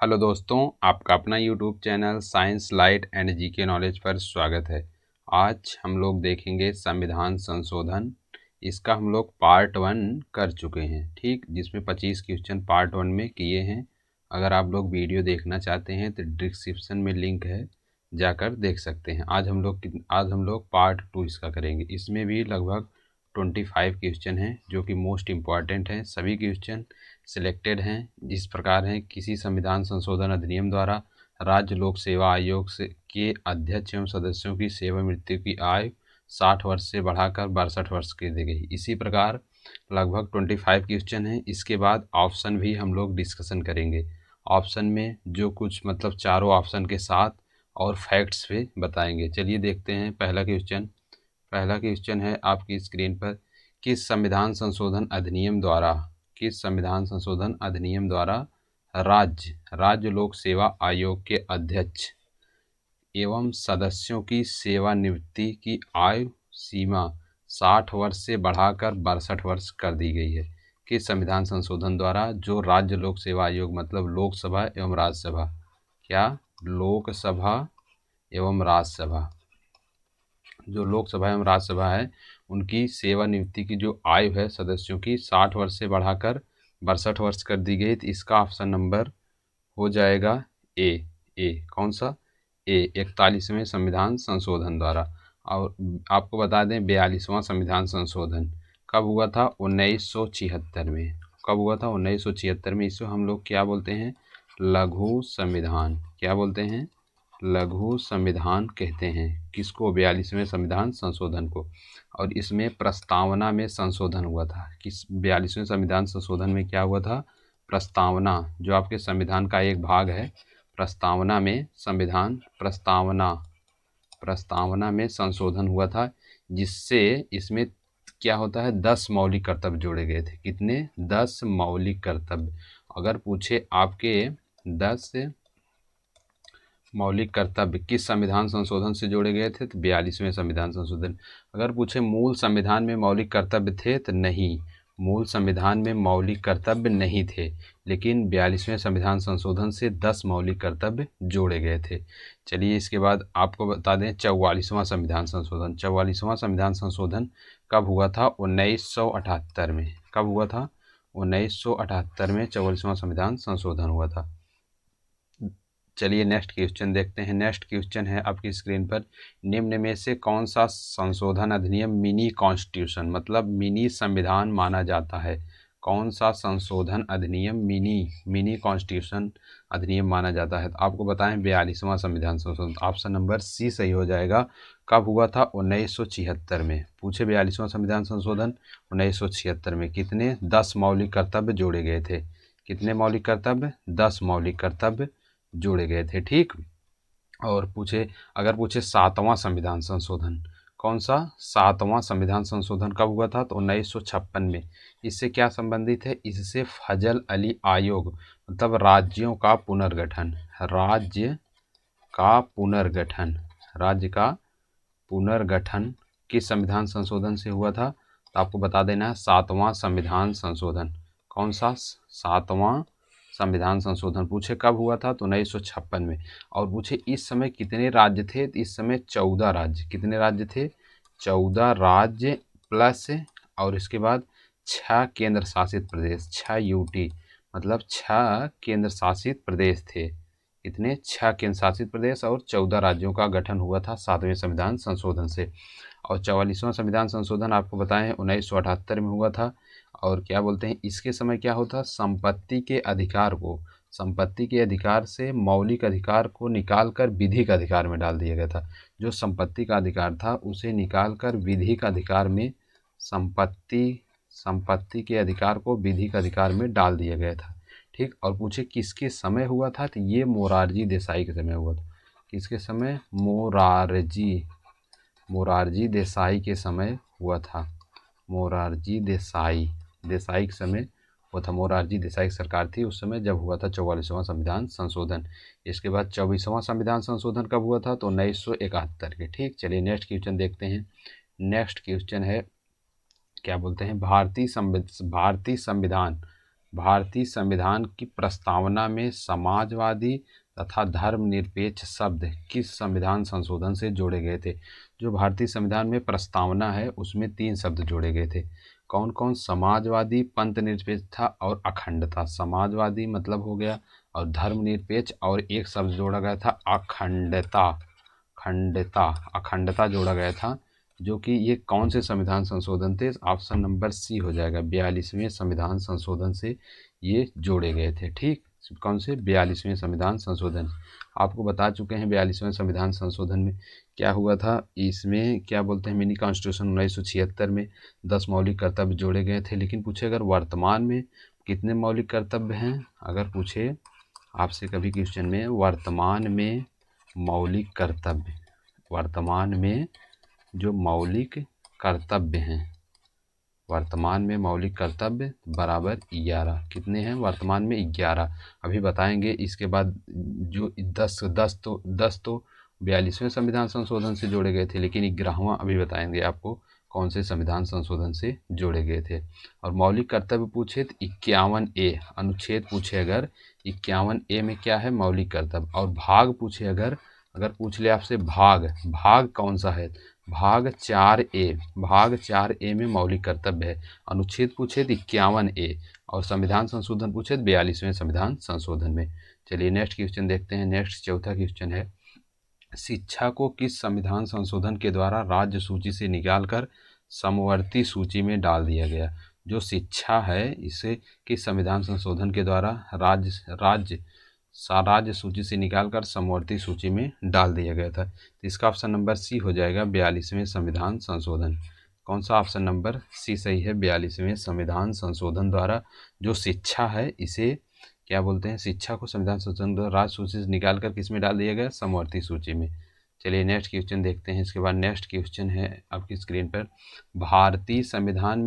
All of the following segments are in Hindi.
हेलो दोस्तों, आपका अपना YouTube channel science light and GK knowledge पर स्वागत है। आज हम लोग देखेंगे संविधान संशोधन। इसका हम लोग पार्ट 1 कर चुके हैं, ठीक, जिसमें 25 क्वेश्चन पार्ट 1 में किए हैं। अगर आप लोग वीडियो देखना चाहते हैं तो डिस्क्रिप्शन में लिंक है, जाकर देख सकते हैं। आज हम लोग पार्ट 2 इसका करेंगे। इसमें भी लगभग 25 क्वेश्चन हैं जो कि मोस्ट इम्पॉर्टेंट हैं। सभी क्वेश्चन सिलेक्टेड हैं, जिस प्रकार हैं। किसी संविधान संशोधन अधिनियम द्वारा राज्य लोक सेवा आयोग के अध्यक्ष एवं सदस्यों की सेवानिवृत्ति की आयु 60 वर्ष से बढ़ाकर 62 वर्ष कर दी गई। इसी प्रकार लगभग 25 क्वेश्चन हैं। इसके बाद ऑप्शन भी हम लोग डिस्कशन करेंगे। ऑप्शन में जो कुछ मतलब चारों ऑप्शन के साथ और फैक्ट्स भी बताएंगे। चलिए देखते हैं पहला क्वेश्चन है आपकी स्क्रीन पर। किस संविधान संशोधन अधिनियम द्वारा राज्य लोक सेवा आयोग के अध्यक्ष एवं सदस्यों की सेवानिवृत्ति की आयु सीमा 60 वर्ष से बढ़ाकर 62 वर्ष कर दी गई है? किस संविधान संशोधन द्वारा जो राज्य लोक सेवा आयोग मतलब लोकसभा एवं राज्यसभा, क्या लोकसभा एवं राज्यसभा, जो लोकसभा एवं राज्यसभा है उनकी सेवानिवृत्ति की जो आयु है सदस्यों की 60 वर्ष से बढ़ाकर 62 वर्ष कर दी गई। तो इसका ऑप्शन नंबर हो जाएगा ए। कौन सा? ए, 41वें संविधान संशोधन द्वारा। और आपको बता दें 42वां संविधान संशोधन कब हुआ था? 1976 में। कब हुआ था? 1976 में। इसको हम लोग क्या बोलते हैं? लघु संविधान। क्या बोलते हैं? लघु संविधान कहते हैं। किसको? 42वें संविधान संशोधन को। और इसमें प्रस्तावना में संशोधन हुआ था। किस 42वें संविधान संशोधन में क्या हुआ था? प्रस्तावना, जो आपके संविधान का एक भाग है, प्रस्तावना में संशोधन हुआ था, जिससे इसमें क्या होता है, 10 मौलिक कर्तव्य जोड़े गए थे। कितने? 10 मौलिक कर्तव्य। अगर पूछे आपके 10 मौलिक कर्तव्य किस संविधान संशोधन से जोड़े गए थे, तो 42वें संविधान संशोधन। अगर पूछे मूल संविधान में मौलिक कर्तव्य थे, तो नहीं, मूल संविधान में मौलिक कर्तव्य नहीं थे, लेकिन 42वें संविधान संशोधन से 10 मौलिक कर्तव्य जोड़े गए थे। चलिए इसके बाद आपको बता दें 44वां संविधान संशोधन। 44वां संविधान संशोधन कब हुआ था? 1978 में। कब हुआ था? 1978 में 44वां संविधान संशोधन हुआ था। चलिए नेक्स्ट क्वेश्चन देखते हैं। नेक्स्ट क्वेश्चन है आपकी स्क्रीन पर। निम्न में से कौन सा संशोधन अधिनियम मिनी कॉन्स्टिट्यूशन मतलब मिनी संविधान माना जाता है? कौन सा संशोधन अधिनियम मिनी कॉन्स्टिट्यूशन अधिनियम माना जाता है? तो आपको बताएं 42वां संविधान संशोधन। ऑप्शन नंबर सी सही हो जाएगा। कब हुआ था? 1976 में। पूछे 42वां संविधान संशोधन 1976 में। कितने? 10 मौलिक कर्तव्य जोड़े गए थे। कितने मौलिक कर्तव्य? 10 मौलिक कर्तव्य जोड़े गए थे, ठीक। और अगर पूछे 7वां संविधान संशोधन, कौन सा? 7वां संविधान संशोधन कब हुआ था? तो 1956 में। इससे क्या संबंधित है? इससे फजल अली आयोग मतलब राज्य का पुनर्गठन किस संविधान संशोधन से हुआ था? तो आपको बता देना है 7वां संविधान संशोधन। कौन सा? 7वां संविधान संशोधन। पूछे कब हुआ था? तो 1956 में। और पूछे इस समय कितने राज्य थे? तो इस समय 14 राज्य। कितने राज्य थे? 14 राज्य प्लस और इसके बाद 6 केंद्र शासित प्रदेश, 6 यूटी मतलब 6 केंद्र शासित प्रदेश थे। इतने 6 केंद्र शासित प्रदेश और 14 राज्यों का गठन हुआ था 7वें संविधान संशोधन से। और 44वां संविधान संशोधन आपको बताएं 1978 में हुआ था। और क्या बोलते हैं, इसके समय क्या होता? संपत्ति के अधिकार से मौलिक अधिकार को निकालकर विधिक अधिकार में डाल दिया गया था। जो संपत्ति का अधिकार था उसे निकालकर विधिक अधिकार में संपत्ति के अधिकार को विधिक अधिकार में डाल दिया गया था, ठीक। और पूछे किसके समय हुआ था? तो ये मोरारजी देसाई के समय हुआ था। किसके समय? मोरारजी देसाई के समय हुआ था। मोरारजी देसाई के समय हुआ था। मोरारजी देसाई की सरकार थी उस समय जब हुआ था 44वां संविधान संशोधन। इसके बाद 24वां संविधान संशोधन कब हुआ था? तो 1971 के, ठीक। चलिए नेक्स्ट क्वेश्चन देखते हैं। नेक्स्ट क्वेश्चन है, क्या बोलते हैं, भारतीय संविधान भारतीय संविधान की प्रस्तावना में समाजवादी तथा धर्मनिरपेक्ष शब्द किस संविधान संशोधन से जोड़े गए थे? जो भारतीय संविधान में प्रस्तावना है उसमें 3 शब्द जोड़े गए थे। कौन कौन? समाजवादी, पंथ निरपेक्षता और अखंडता। समाजवादी मतलब हो गया, और धर्मनिरपेक्ष, और एक शब्द जोड़ा गया था अखंडता। अखंडता जोड़ा गया था, जो कि ये कौन से संविधान संशोधन थे? ऑप्शन नंबर सी हो जाएगा, 42वें संविधान संशोधन से ये जोड़े गए थे। ठीक, कौन से? 42वें संविधान संशोधन। आपको बता चुके हैं 42वें संविधान संशोधन में क्या हुआ था। इसमें क्या बोलते हैं, मिनी कॉन्स्टिट्यूशन 1976 में 10 मौलिक कर्तव्य जोड़े गए थे। लेकिन पूछे अगर वर्तमान में कितने मौलिक कर्तव्य हैं, अगर पूछे आपसे कभी क्वेश्चन में वर्तमान में मौलिक कर्तव्य, वर्तमान में जो मौलिक कर्तव्य हैं, वर्तमान में मौलिक कर्तव्य बराबर 11। कितने हैं वर्तमान में? 11। अभी बताएंगे। इसके बाद जो 10 तो 42वें संविधान संशोधन से जोड़े गए थे, लेकिन 11वां अभी बताएंगे आपको कौन से संविधान संशोधन से जोड़े गए थे। और मौलिक कर्तव्य पूछे तो 51A अनुच्छेद पूछे अगर 51A में क्या है? मौलिक कर्तव्य। और भाग पूछे अगर पूछ ले आपसे भाग कौन सा है? भाग 4A, भाग 4A में मौलिक कर्तव्य है। अनुच्छेद पूछे तो 51A, और संविधान संशोधन पूछे तो 42वें संविधान संशोधन में। चलिए नेक्स्ट क्वेश्चन देखते हैं। नेक्स्ट चौथा क्वेश्चन है, शिक्षा को किस संविधान संशोधन के द्वारा राज्य सूची से निकालकर समवर्ती सूची में डाल दिया गया? जो शिक्षा है इसे किस संविधान संशोधन के द्वारा राज्य सूची से निकालकर समवर्ती सूची में डाल दिया गया था? तो इसका ऑप्शन नंबर सी हो जाएगा, 42वें संविधान संशोधन। कौन सा? ऑप्शन नंबर सी सही है। 42वें संविधान संशोधन द्वारा जो शिक्षा है इसे क्या बोलते हैं? शिक्षा को संविधान संशोधन द्वारा राज्य सूची से निकालकर किस में डाल दिया गया? समवर्ती सूची में। चलिए नेक्स्ट क्वेश्चन देखते हैं। इसके बाद नेक्स्ट क्वेश्चन है आपकी स्क्रीन पर, भारतीय संविधान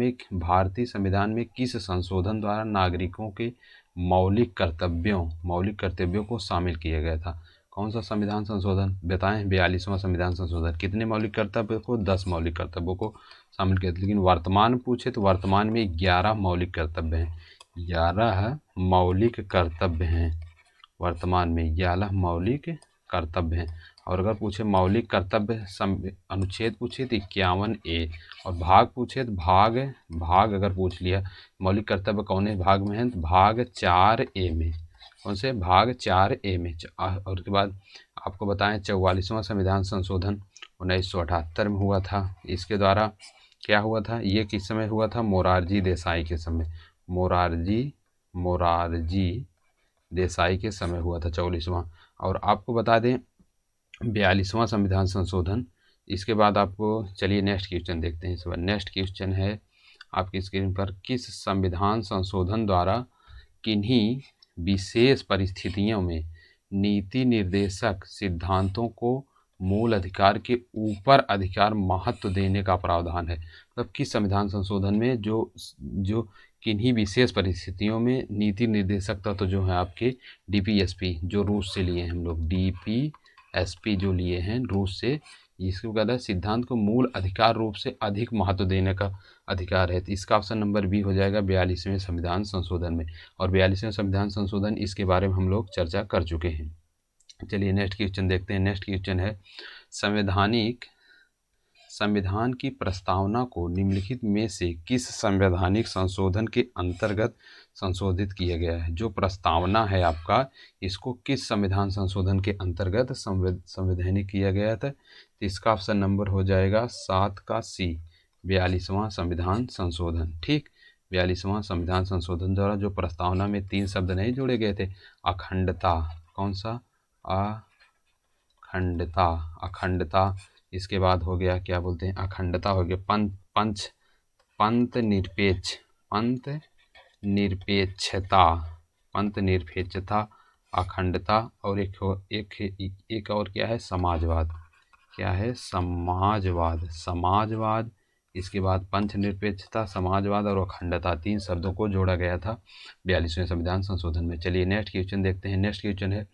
में किस संशोधन द्वारा नागरिकों के मौलिक कर्तव्यों को शामिल किया गया था? कौन सा संविधान संशोधन? बताएं। 42वां संविधान संशोधन। कितने मौलिक कर्तव्य को? 10 मौलिक कर्तव्यों को शामिल किया था। लेकिन वर्तमान पूछे तो वर्तमान में 11 मौलिक कर्तव्य हैं। 11 मौलिक कर्तव्य हैं वर्तमान में, 11 मौलिक कर्तव्य हैं। और अगर पूछे मौलिक कर्तव्य अनुच्छेद पूछे तो 51A, और भाग पूछे तो भाग अगर पूछ लिया मौलिक कर्तव्य कौन है भाग में है तो भाग 4A में। कौन से? भाग 4A में। और उसके बाद आपको बताएं 44वां संविधान संशोधन 1978 में हुआ था। इसके द्वारा क्या हुआ था? ये किस समय हुआ था? मोरारजी देसाई के समय। मोरारजी देसाई के समय हुआ था 44वां। और आपको बता दें 42वां संविधान संशोधन। इसके बाद आपको चलिए नेक्स्ट क्वेश्चन देखते हैं। इस बार नेक्स्ट क्वेश्चन है आपकी स्क्रीन पर, किस संविधान संशोधन द्वारा किन्हीं विशेष परिस्थितियों में नीति निर्देशक सिद्धांतों को मूल अधिकार के ऊपर अधिकार महत्व देने का प्रावधान है? मतलब किस संविधान संशोधन में जो किन्हीं विशेष परिस्थितियों में नीति निर्देशक तत्व जो है आपके DPSP जो रूस से लिए हैं हम लोग, DPSP जो लिए हैं रूस से, इसको कहता है सिद्धांत को मूल अधिकार रूप से अधिक महत्व देने का अधिकार है। तो इसका ऑप्शन नंबर बी हो जाएगा 42वें संविधान संशोधन में। और 42वें संविधान संशोधन इसके बारे में हम लोग चर्चा कर चुके हैं। चलिए नेक्स्ट क्वेश्चन देखते हैं। नेक्स्ट क्वेश्चन है, संविधान की प्रस्तावना को निम्नलिखित में से किस संवैधानिक संशोधन के अंतर्गत संशोधित किया गया है? जो प्रस्तावना है आपका, इसको किस संविधान संशोधन के अंतर्गत संवैधानिक किया गया था? तो इसका ऑप्शन नंबर हो जाएगा 7 का सी, 42वां संविधान संशोधन। ठीक, 42वां संविधान संशोधन द्वारा जो प्रस्तावना में 3 शब्द नहीं जोड़े गए थे, अखंडता। कौन सा? अखंडता। इसके बाद हो गया क्या बोलते हैं, अखंडता हो गया, पंथ निरपेक्षता, अखंडता, और एक और क्या है? समाजवाद। क्या है? समाजवाद। इसके बाद पंथ निरपेक्षता, समाजवाद और अखंडता, 3 शब्दों को जोड़ा गया था 42वें संविधान संशोधन में। चलिए नेक्स्ट क्वेश्चन देखते हैं। नेक्स्ट क्वेश्चन है,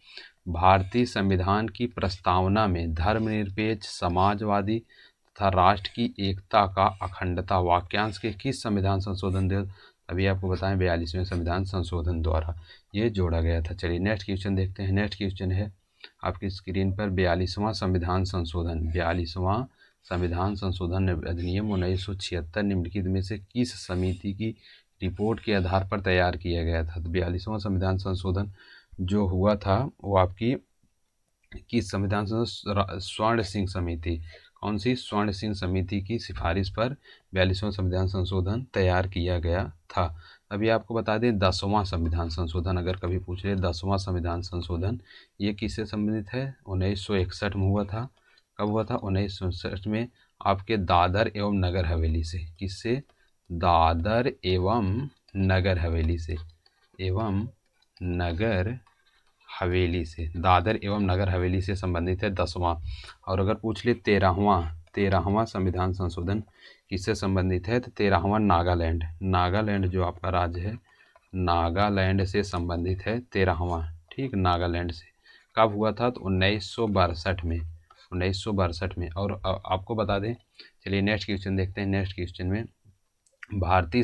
भारतीय संविधान की प्रस्तावना में धर्मनिरपेक्ष, समाजवादी तथा राष्ट्र की एकता का अखंडता वाक्यांश के किस संविधान संशोधन अभी आपको बताएं 42वें संविधान संशोधन द्वारा ये जोड़ा गया था। चलिए नेक्स्ट क्वेश्चन देखते हैं। नेक्स्ट क्वेश्चन है आपकी स्क्रीन पर 42वां संविधान संशोधन। 42वां संविधान संशोधन अधिनियम 1976 निम्नलिखित में से किस समिति की रिपोर्ट के आधार पर तैयार किया गया था? तो 42वां संविधान संशोधन जो हुआ था वो आपकी किस संविधान संशोधन? स्वर्ण सिंह समिति। कौन सी? स्वर्ण सिंह समिति की सिफारिश पर 42वां संविधान संशोधन तैयार किया गया था। अभी आपको बता दें 10वां संविधान संशोधन अगर कभी पूछ ले 10वां संविधान संशोधन ये किससे संबंधित है? 1961 में हुआ था। कब हुआ था? 1961 में आपके दादर एवं नगर हवेली से। किससे? दादर एवं नगर हवेली से। एवं नगर हवेली से। दादर एवं नगर हवेली से संबंधित है 10वां। और अगर पूछ ले 13वां संविधान संशोधन किससे संबंधित है? तो 13वां नागालैंड। नागालैंड जो आपका राज्य है नागालैंड से संबंधित है 13वां। ठीक, नागालैंड से। कब हुआ था? तो 1962 में। 1962 में। और आपको बता दें, चलिए नेक्स्ट क्वेश्चन देखते हैं। नेक्स्ट क्वेश्चन में भारतीय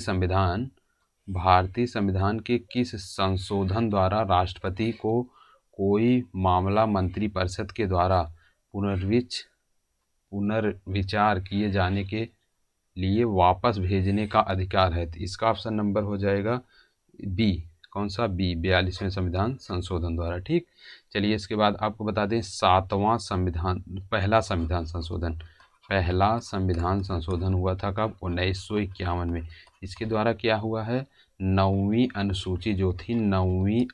संविधान के किस संशोधन द्वारा राष्ट्रपति को कोई मामला मंत्रिपरिषद के द्वारा पुनर्विचार किए जाने के लिए वापस भेजने का अधिकार है? तो इसका ऑप्शन नंबर हो जाएगा बी। कौन सा? बी, 42वें संविधान संशोधन द्वारा। ठीक, चलिए इसके बाद आपको बता दें पहला संविधान संशोधन हुआ था कब? 1951 में। इसके द्वारा क्या हुआ है? 9वीं अनुसूची जो थी, 9वीं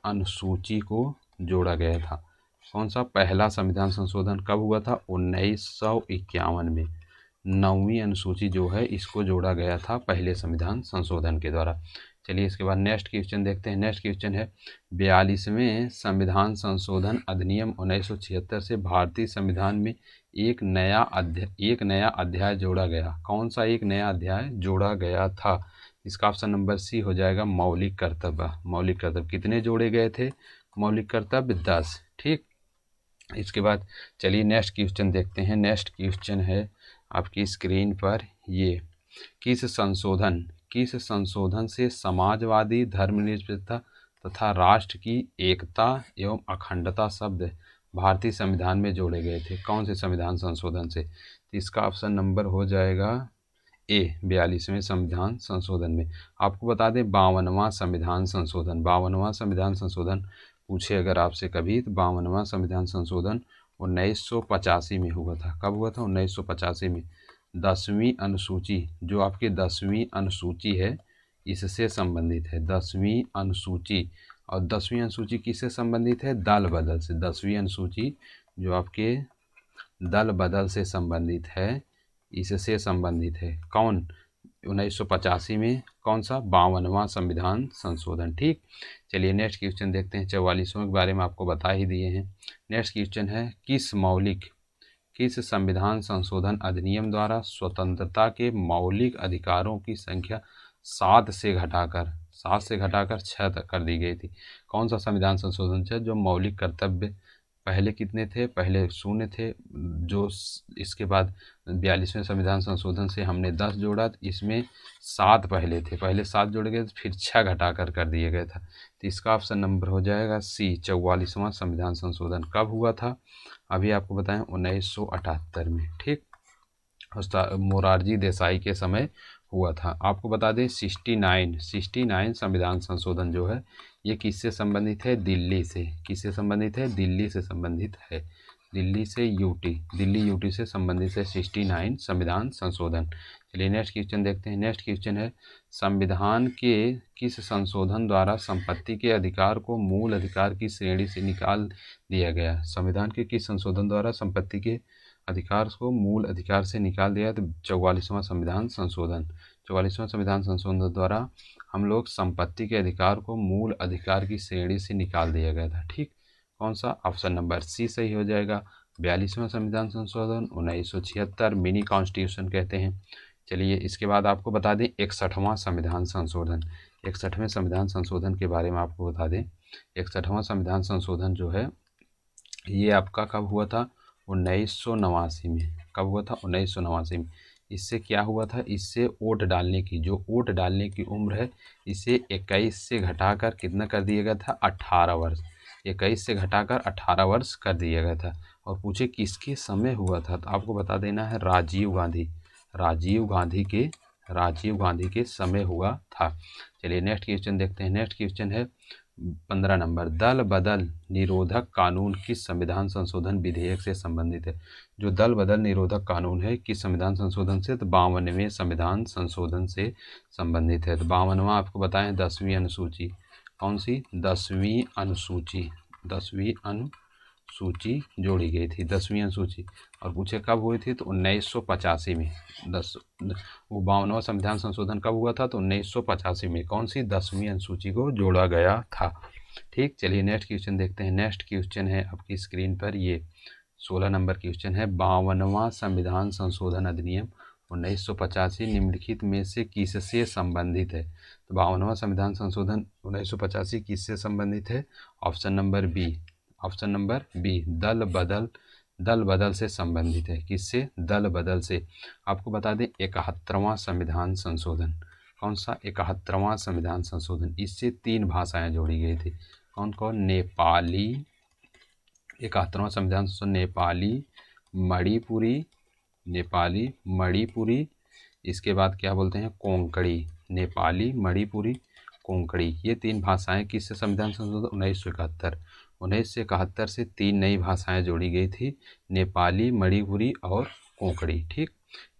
अनुसूची को जोड़ा गया था। कौन सा? पहला संविधान संशोधन कब हुआ था? 1951 में। 9वीं अनुसूची जो है इसको जोड़ा गया था पहले संविधान संशोधन के द्वारा। चलिए इसके बाद नेक्स्ट क्वेश्चन देखते हैं। नेक्स्ट क्वेश्चन है 42वें संविधान संशोधन अधिनियम 1976 से भारतीय संविधान में एक नया अध्याय जोड़ा गया। कौन सा एक नया अध्याय जोड़ा गया था? इसका ऑप्शन नंबर सी हो जाएगा मौलिक कर्तव्य। मौलिक कर्तव्य कितने जोड़े गए थे? मौलिक कर्तव्य 10। ठीक, इसके बाद चलिए नेक्स्ट क्वेश्चन देखते हैं। नेक्स्ट क्वेश्चन है आपकी स्क्रीन पर ये, किस संशोधन से समाजवादी, धर्मनिरपेक्षता तथा राष्ट्र की एकता एवं अखंडता शब्द भारतीय संविधान में जोड़े गए थे? कौन से संविधान संशोधन से? तो इसका ऑप्शन नंबर हो जाएगा ए, 42वें संविधान संशोधन में। आपको बता दें 52वां संविधान संशोधन। 52वां संविधान संशोधन पूछे अगर आपसे कभी, तो 52वां संविधान संशोधन 1985 में हुआ था। कब हुआ था? 1985 में। 10वीं अनुसूची जो आपकी 10वीं अनुसूची है इससे संबंधित है। 10वीं अनुसूची। और 10वीं अनुसूची किससे संबंधित है? दल बदल से। 10वीं अनुसूची जो आपके दल बदल से संबंधित है, इससे संबंधित है। कौन? 1985 में। कौन सा? 52वां संविधान संशोधन। ठीक, चलिए नेक्स्ट क्वेश्चन देखते हैं। 44वें के बारे में आपको बता ही दिए हैं। नेक्स्ट क्वेश्चन है किस संविधान संशोधन अधिनियम द्वारा स्वतंत्रता के मौलिक अधिकारों की संख्या 7 से घटाकर 6 तक कर दी गई थी? कौन सा संविधान संशोधन है जो मौलिक कर्तव्य पहले कितने थे? पहले 0 थे। जो इसके बाद 42वें संविधान संशोधन से हमने 10 जोड़ा, इसमें 7 पहले थे। पहले 7 जोड़े गए फिर 6 घटाकर कर दिया गया था। तो इसका ऑप्शन नंबर हो जाएगा सी, 44वां संविधान संशोधन। कब हुआ था? अभी आपको बताएं 1978 में। ठीक, मोरारजी देसाई के समय हुआ था। आपको बता दें 69 संविधान संशोधन जो है ये किससे संबंधित है? दिल्ली से। किससे संबंधित है? दिल्ली से संबंधित है। दिल्ली यूटी से संबंधित है 69 संविधान संशोधन। चलिए नेक्स्ट क्वेश्चन देखते हैं। नेक्स्ट क्वेश्चन है संविधान के किस संशोधन द्वारा संपत्ति के अधिकार को मूल अधिकार की श्रेणी से निकाल दिया गया? संविधान के किस संशोधन द्वारा संपत्ति के अधिकार को मूल अधिकार से निकाल दिया? तो 44वां संविधान संशोधन। 44वां संविधान संशोधन द्वारा हम लोग संपत्ति के अधिकार को मूल अधिकार की श्रेणी से निकाल दिया गया था। ठीक, कौन सा? ऑप्शन नंबर सी सही हो जाएगा। 42वां संविधान संशोधन 1976 मिनी कॉन्स्टिट्यूशन कहते हैं। चलिए इसके बाद आपको बता दें 61वां संविधान संशोधन। 61वें संविधान संशोधन के बारे में आपको बता दें 61वां संविधान संशोधन जो है ये आपका कब हुआ था? 1989 में। कब हुआ था? 1989 में। इससे क्या हुआ था, इससे वोट डालने की, जो वोट डालने की उम्र है, इसे 21 से घटाकर कितना कर दिया गया था, 18 वर्ष। 21 से घटाकर 18 वर्ष कर दिया गया था। और पूछे किसके समय हुआ था, तो आपको बता देना है राजीव गांधी। राजीव गांधी के समय हुआ था। चलिए नेक्स्ट क्वेश्चन देखते हैं। नेक्स्ट क्वेश्चन है 15 नंबर, दल बदल निरोधक कानून किस संविधान संशोधन विधेयक से संबंधित है। जो दल बदल निरोधक कानून है किस संविधान संशोधन से, तो 52वें संविधान संशोधन से संबंधित है। तो 52वां आपको बताएं 10वीं अनुसूची, कौन सी, 10वीं अनुसूची जोड़ी गई थी, 10वीं अनुसूची। और पूछे कब हुई थी, तो 1985 में। वो 52वां संविधान संशोधन कब हुआ था, तो 1985 में कौन सी, 10वीं अनुसूची को जोड़ा गया था। ठीक, चलिए नेक्स्ट क्वेश्चन देखते हैं। नेक्स्ट क्वेश्चन है आपकी स्क्रीन पर, ये 16 नंबर क्वेश्चन है, 52वां संविधान संशोधन अधिनियम 1985 निम्नलिखित में से किससे संबंधित है। तो 52वां संविधान संशोधन 1985 किससे संबंधित है, ऑप्शन नंबर बी, दल बदल से संबंधित है। किससे, दल बदल से। आपको बता दें 71वां संविधान संशोधन, कौन सा, 71वां संविधान संशोधन, इससे 3 भाषाएं जोड़ी गई थी, कौन कौन, नेपाली, 71वां संविधान संशोधन मणिपुरी, इसके बाद क्या बोलते हैं, कोंकणी, नेपाली, मणिपुरी, कोंकणी, ये 3 भाषाएं किससे संविधान संशोधन 1971 से 3 नई भाषाएं जोड़ी गई थी, नेपाली, मणिपुरी और कोंकणी। ठीक,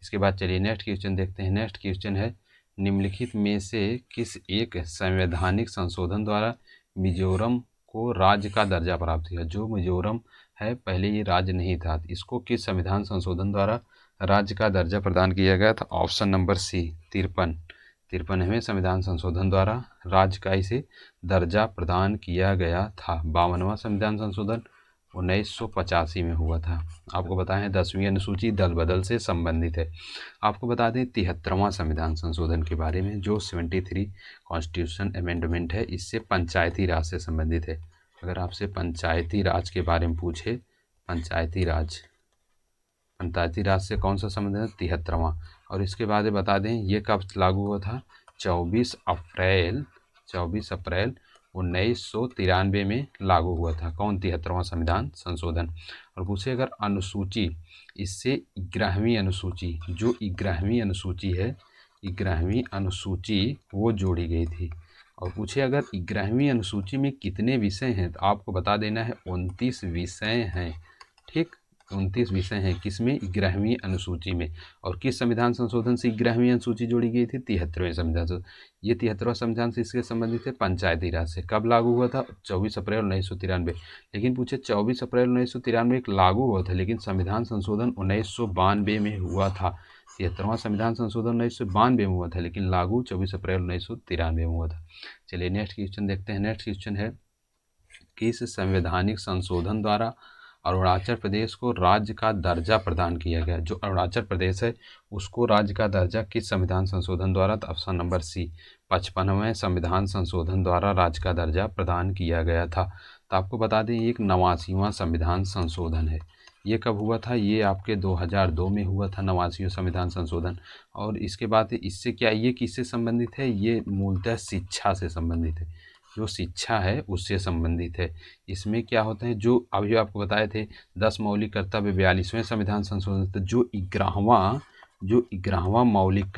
इसके बाद चलिए नेक्स्ट क्वेश्चन देखते हैं। नेक्स्ट क्वेश्चन है, निम्नलिखित में से किस एक संवैधानिक संशोधन द्वारा मिजोरम को राज्य का दर्जा प्राप्त हुआ। जो मिजोरम है पहले ये राज्य नहीं था, इसको किस संविधान संशोधन द्वारा राज्य का दर्जा प्रदान किया गया था, ऑप्शन नंबर सी, 53वें संविधान संशोधन द्वारा राज्य का इसे दर्जा प्रदान किया गया था। 52वां संविधान संशोधन 1985 में हुआ था। आपको बताएं 10वीं अनुसूची दल बदल से संबंधित है। आपको बता दें 73वां संविधान संशोधन के बारे में, जो 73 कॉन्स्टिट्यूशन अमेंडमेंट है, इससे पंचायती राज से संबंधित है। अगर आपसे पंचायती राज के बारे में पूछे, पंचायती राज से कौन सा संबंधित है, 73वां। और इसके बाद बता दें ये कब लागू हुआ था, 24 अप्रैल 1993 में लागू हुआ था, कौन, 73वां संविधान संशोधन। और पूछे अगर अनुसूची, इससे 11वीं अनुसूची, जो 11वीं अनुसूची है, 11वीं अनुसूची वो जोड़ी गई थी। और पूछे अगर 11वीं अनुसूची में कितने विषय हैं, तो आपको बता देना है 29 विषय हैं। ठीक, 29 विषय हैं किसमें, 11वीं अनुसूची में। और किस संविधान संशोधन से 11वीं अनुसूची जोड़ी गई थी, 73वें संविधान संशोधन। ये 73वां संविधान से इसके संबंधित है पंचायती राज से। कब लागू हुआ था, 24 अप्रैल 1993। लेकिन पूछे 24 अप्रैल 1993 लागू हुआ था, लेकिन संविधान संशोधन 1992 में हुआ था। 73वां संविधान संशोधन 1992 में हुआ था, लेकिन लागू 24 अप्रैल 1993 में हुआ था। चलिए नेक्स्ट क्वेश्चन देखते हैं। नेक्स्ट क्वेश्चन है, किस संवैधानिक संशोधन द्वारा अरुणाचल प्रदेश को राज्य का दर्जा प्रदान किया गया। जो अरुणाचल प्रदेश है उसको राज्य का दर्जा किस संविधान संशोधन द्वारा, तो ऑप्शन नंबर सी, 55वें संविधान संशोधन द्वारा राज्य का दर्जा प्रदान किया गया था। तो आपको बता दें एक 89वां संविधान संशोधन है। ये कब हुआ था, ये आपके 2002 में हुआ था 89वां संविधान संशोधन। और इसके बाद इससे क्या, ये किससे संबंधित है, ये मूलतः शिक्षा से संबंधित है, जो शिक्षा है उससे संबंधित है। इसमें क्या होता है, जो अभी आपको बताए थे 10 मौलिक कर्तव्य 42वें संविधान संशोधन, तो जो 11वां मौलिक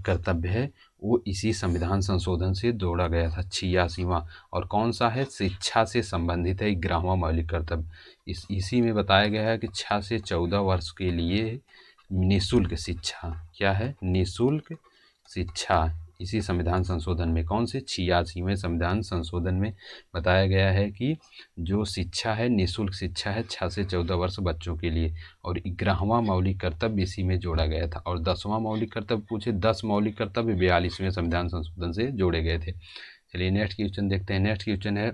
कर्तव्य है वो इसी संविधान संशोधन से जोड़ा गया था, 86वां। और कौन सा है, शिक्षा से संबंधित है 11वां मौलिक कर्तव्य। इसी में बताया गया है कि 6 से 14 वर्ष के लिए निःशुल्क शिक्षा, क्या है, निःशुल्क शिक्षा, इसी संविधान संशोधन में, कौन से, 86वें संविधान संशोधन में बताया गया है कि जो शिक्षा है निःशुल्क शिक्षा है 6 से 14 वर्ष बच्चों के लिए। और 11वां मौलिक कर्तव्य इसी में जोड़ा गया था। और 10वां मौलिक कर्तव्य पूछे, 10 मौलिक कर्तव्य 42वें संविधान संशोधन से जोड़े गए थे। चलिए नेक्स्ट क्वेश्चन देखते हैं। नेक्स्ट क्वेश्चन है,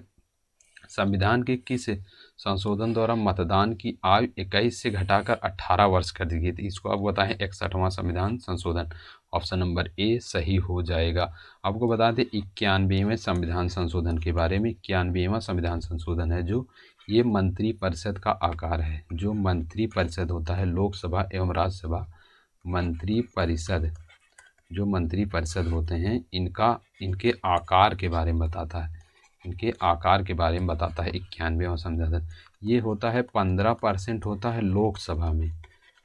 संविधान के किस संशोधन द्वारा मतदान की आयु 21 से घटाकर 18 वर्ष कर दी गई थी। इसको आप बताएं 61वां संविधान संशोधन, ऑप्शन नंबर ए सही हो जाएगा। आपको बता दें 91वें संविधान संशोधन के बारे में, 91वां संविधान संशोधन है जो ये मंत्रिपरिषद का आकार है। जो मंत्रिपरिषद होता है लोकसभा एवं राज्यसभा, मंत्रिपरिषद, जो मंत्रिपरिषद होते हैं इनके आकार के बारे में बताता है। इनके आकार के बारे में बताता है 91वां संशोधन। ये होता है 15% होता है लोकसभा में,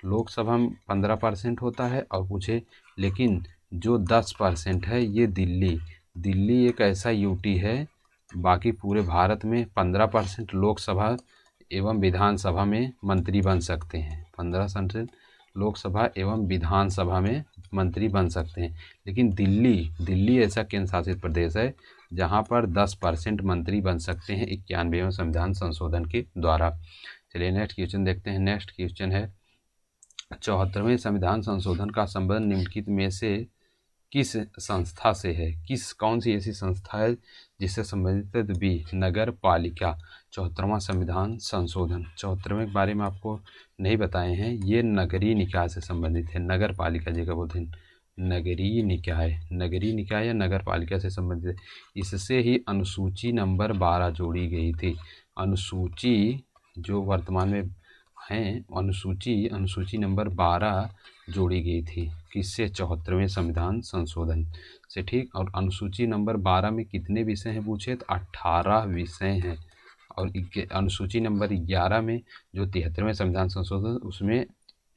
लोकसभा में 15% होता है। और पूछे लेकिन जो 10% है ये दिल्ली एक ऐसा यूटी है, बाकी पूरे भारत में 15% लोकसभा एवं विधानसभा में मंत्री बन सकते हैं। 15% लोकसभा एवं विधानसभा में मंत्री बन सकते हैं। लेकिन दिल्ली ऐसा केंद्र शासित प्रदेश है जहां पर 10% मंत्री बन सकते हैं 91वें संविधान संशोधन के द्वारा। चलिए नेक्स्ट क्वेश्चन देखते हैं। नेक्स्ट क्वेश्चन है 74वें संविधान संशोधन का संबंध निम्नलिखित में से किस संस्था से है? कौन सी ऐसी संस्था है जिससे संबंधित है? तो बी, नगर पालिका। 74वां संविधान संशोधन 74वें के बारे में आपको नहीं बताए हैं, ये नगरीय निकाय से संबंधित है। नगर पालिका जी का बोलते हैं नगरीय निकाय या नगर पालिका से संबंधित है। इससे ही अनुसूची नंबर 12 जोड़ी गई थी। अनुसूची जो वर्तमान में हैं, अनुसूची नंबर 12 जोड़ी गई थी किससे? 74वें संविधान संशोधन से। ठीक, और अनुसूची नंबर 12 में कितने विषय हैं पूछे तो 18 विषय हैं। और अनुसूची नंबर 11 में जो 73वें संविधान संशोधन उसमें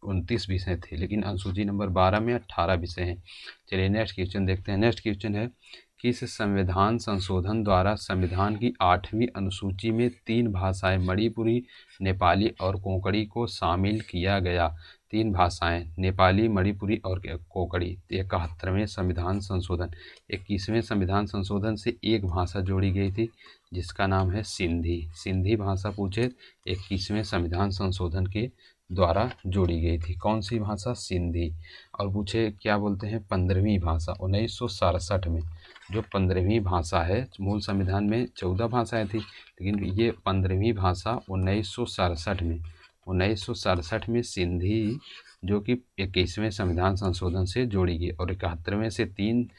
29 विषय थे, लेकिन अनुसूची नंबर 12 में 18 विषय हैं। चलिए नेक्स्ट क्वेश्चन देखते हैं। नेक्स्ट क्वेश्चन है किस संविधान संशोधन द्वारा संविधान की 8वीं अनुसूची में 3 भाषाएं मणिपुरी, नेपाली और कोंकणी को शामिल किया गया? 3 भाषाएं नेपाली, मणिपुरी और कोंकणी। 71वें संविधान संशोधन। 21वें संविधान संशोधन से एक भाषा जोड़ी गई थी जिसका नाम है सिंधी भाषा पूछे 21वें संविधान संशोधन के द्वारा जोड़ी गई थी। कौन सी भाषा? सिंधी। और पूछे क्या बोलते हैं 15वीं भाषा 1967 में, जो 15वीं भाषा है, मूल संविधान में 14 भाषाएं थी लेकिन ये 15वीं भाषा 1967 में सिंधी, जो कि 21वें संविधान संशोधन से जोड़ी गई। और 71वें से तीन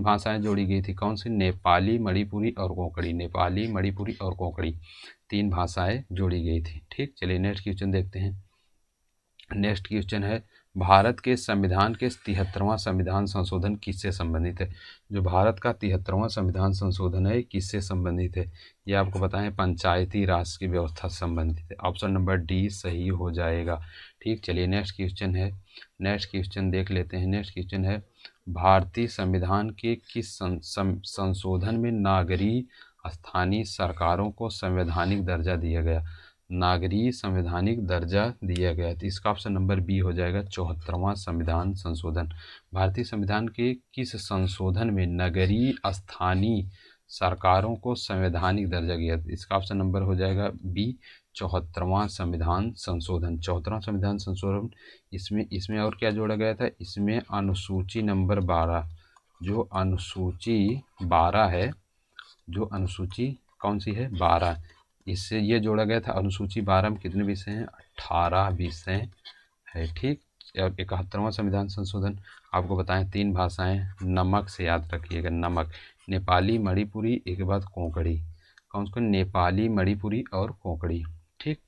भाषाएं जोड़ी गई थी। कौन सी? नेपाली, मणिपुरी और कोंकणी। नेपाली, मणिपुरी और कोंकणी 3 भाषाएं जोड़ी गई थी। ठीक, चलिए नेक्स्ट क्वेश्चन देखते हैं। नेक्स्ट क्वेश्चन है भारत के संविधान के 73वां संविधान संशोधन किससे संबंधित है? जो भारत का 73वां संविधान संशोधन है किससे संबंधित है? ये आपको बताएं पंचायती राज की व्यवस्था से संबंधित है। ऑप्शन नंबर डी सही हो जाएगा। ठीक, चलिए नेक्स्ट क्वेश्चन है। नेक्स्ट क्वेश्चन देख लेते हैं। नेक्स्ट क्वेश्चन है भारतीय संविधान के किस संशोधन में नागरीय स्थानीय सरकारों को संवैधानिक दर्जा दिया गया? नागरीय संवैधानिक दर्जा दिया गया, तो इसका ऑप्शन नंबर बी हो जाएगा 74वां संविधान संशोधन। भारतीय संविधान के किस संशोधन में नगरीय स्थानीय सरकारों को संवैधानिक दर्जा दिया? इसका ऑप्शन नंबर हो जाएगा बी 74वां संविधान संशोधन। 74वां संविधान संशोधन इसमें और क्या जोड़ा गया था? इसमें अनुसूची नंबर 12, जो अनुसूची 12 है, जो अनुसूची कौन सी है 12, इससे ये जोड़ा गया था। अनुसूची 12 में कितने विषय हैं? 18 विषय है। ठीक, 71वां संविधान संशोधन आपको बताएं 3 भाषाएं, नमक से याद रखिएगा, नमक, नेपाली, मणिपुरी, एक के बाद कोंकणी। कौन सा? नेपाली, मणिपुरी और कोंकणी। ठीक,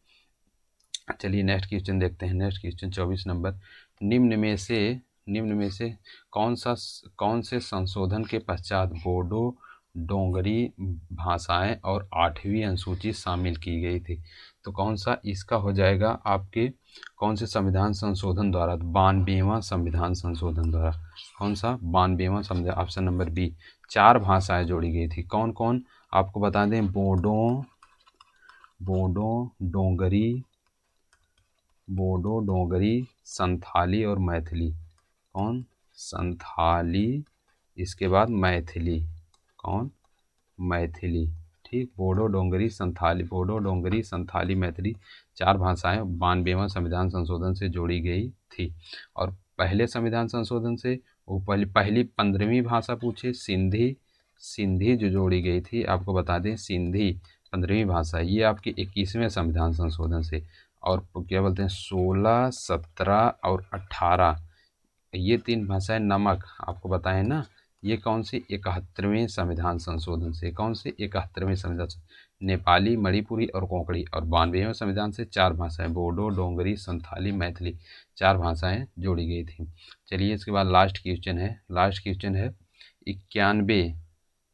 चलिए नेक्स्ट क्वेश्चन देखते हैं। नेक्स्ट क्वेश्चन 24 नंबर, निम्न में से कौन से संशोधन के पश्चात बोडो, डोंगरी भाषाएं और 8वीं अनुसूची शामिल की गई थी? तो कौन सा इसका हो जाएगा आपके कौन से संविधान संशोधन द्वारा? 92वां संविधान संशोधन द्वारा। कौन सा? 92वां संविधान। ऑप्शन नंबर बी 4 भाषाएं जोड़ी गई थी। कौन कौन आपको बता दें? बोडो, डोंगरी, संथाली और मैथिली। कौन? संथाली, इसके बाद मैथिली। कौन? मैथिली। ठीक, बोडो, डोंगरी, संथाली, मैथिली 4 भाषाएं 92वां संविधान संशोधन से जोड़ी गई थी। और पहले संविधान संशोधन से वो पहली 15वीं भाषा पूछे सिंधी जो जोड़ी गई थी, आपको बता दें सिंधी 15वीं भाषा, ये आपके 21वें संविधान संशोधन से। और क्या बोलते हैं 16, 17 और 18 ये 3 भाषाएं, नमक आपको बताएं ना, ये कौन से 71वें संविधान संशोधन से, कौन से 71वें संविधान से? नेपाली, मणिपुरी और कोंकणी। और 92वें संविधान से 4 भाषाएं बोडो, डोंगरी, संथाली, मैथिली 4 भाषाएं जोड़ी गई थी। चलिए इसके बाद लास्ट क्वेश्चन है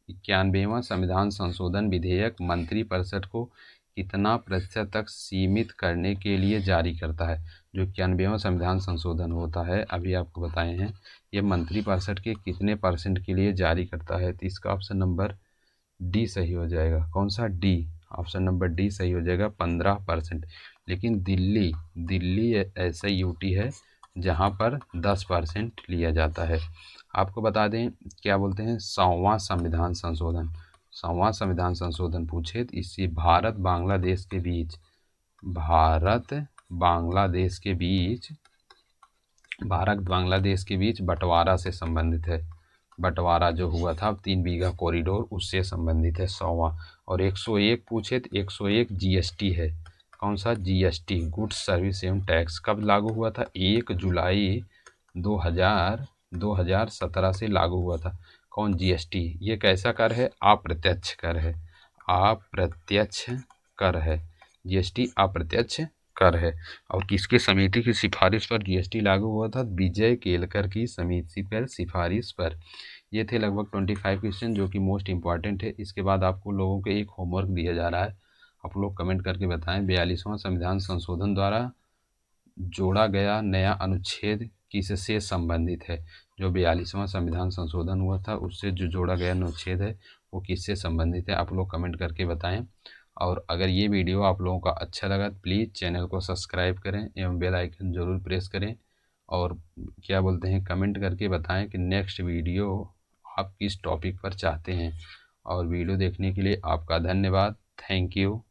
91वां संविधान संशोधन विधेयक मंत्रिपरिषद को कितना प्रतिशत तक सीमित करने के लिए जारी करता है? जो 91वां संविधान संशोधन होता है, अभी आपको बताए हैं, ये मंत्रिपरिषद के कितने परसेंट के लिए जारी करता है? तो इसका ऑप्शन नंबर डी सही हो जाएगा। कौन सा? डी। ऑप्शन नंबर डी सही हो जाएगा, 15%। लेकिन दिल्ली ऐसा यूटी है जहाँ पर 10% लिया जाता है। आपको बता दें, क्या बोलते हैं, 100वां संविधान संशोधन। 100वां संविधान संशोधन पूछे तो इससे भारत बांग्लादेश के बीच बंटवारा से संबंधित है। बंटवारा जो हुआ था 3 बीघा कॉरिडोर, उससे संबंधित है 100वां। और 101 पूछे तो 101 जीएसटी है। कौन सा? जीएसटी, गुड्स सर्विस एवं टैक्स। कब लागू हुआ था? 1 जुलाई 2017 से लागू हुआ था। कौन? जीएसटी। ये कैसा कर है? अप्रत्यक्ष कर है। अप्रत्यक्ष कर है। जीएसटी अप्रत्यक्ष कर है। और किसके समिति की सिफारिश पर जीएसटी लागू हुआ था? विजय केलकर की समिति पर सिफारिश पर। ये थे लगभग 25 क्वेश्चन जो कि मोस्ट इंपॉर्टेंट है। इसके बाद आपको लोगों को एक होमवर्क दिया जा रहा है, आप लोग कमेंट करके बताएं 42वां संविधान संशोधन द्वारा जोड़ा गया नया अनुच्छेद किससे संबंधित है? जो 42वां संविधान संशोधन हुआ था उससे जो जोड़ा गया अनुच्छेद है वो किससे संबंधित है? आप लोग कमेंट करके बताएं। और अगर ये वीडियो आप लोगों का अच्छा लगा तो प्लीज़ चैनल को सब्सक्राइब करें एवं बेल आइकन ज़रूर प्रेस करें। और क्या बोलते हैं, कमेंट करके बताएं कि नेक्स्ट वीडियो आप किस टॉपिक पर चाहते हैं। और वीडियो देखने के लिए आपका धन्यवाद। Thank you.